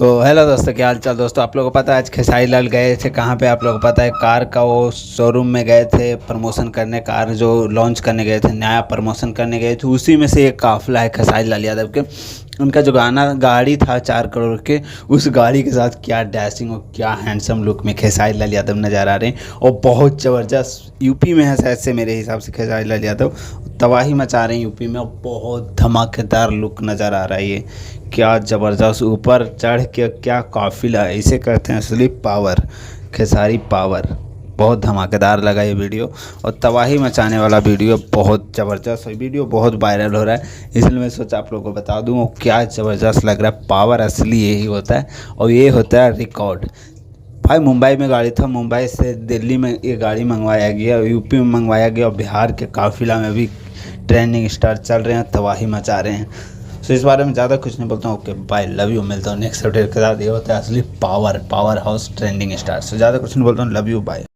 तो हेलो दोस्तों, क्या हाल चाल दोस्तों। आप लोगों को पता है आज खेसारी लाल गए थे कहाँ पे? आप लोगों को पता है कार का वो शोरूम में गए थे प्रमोशन करने, कार जो लॉन्च करने गए थे, नया प्रमोशन करने गए थे। उसी में से एक काफिला है खेसारी लाल यादव के। उनका जो गाड़ी था 4 करोड़ के, उस गाड़ी के साथ क्या डैशिंग और क्या हैंडसम लुक में खेसारी लाल यादव नज़र आ रहे हैं। और बहुत ज़बरदस्त यूपी में है शायद से, मेरे हिसाब से खेसारी लाल यादव तबाही मचा रहे हैं यूपी में। और बहुत धमाकेदार लुक नज़र आ रहा है ये। क्या ज़बरदस्त ऊपर चढ़ के क्या काफिला है, इसे कहते हैं असली पावर, खेसारी पावर। बहुत धमाकेदार लगा ये वीडियो और तबाही मचाने वाला वीडियो, बहुत ज़बरदस्त वीडियो, बहुत वायरल हो रहा है। इसलिए मैं सोचा आप लोगों को बता दूँ वो क्या ज़बरदस्त लग रहा है। पावर असली यही होता है और ये होता है रिकॉर्ड। भाई मुंबई में गाड़ी था, मुंबई से दिल्ली में ये गाड़ी मंगवाया गया, यूपी में मंगवाया गया और बिहार के काफिला में भी ट्रेंडिंग स्टार चल रहे हैं, तबाही मचा रहे हैं। तो इस बारे में ज़्यादा कुछ नहीं बोलता हूँ। Okay bye, love you. मिलता हूँ नेक्स्ट अपडेट के साथ। ये होता है असली पावर हाउस ट्रेंडिंग स्टार। से ज़्यादा कुछ नहीं बोलता हूँ। Love you, bye.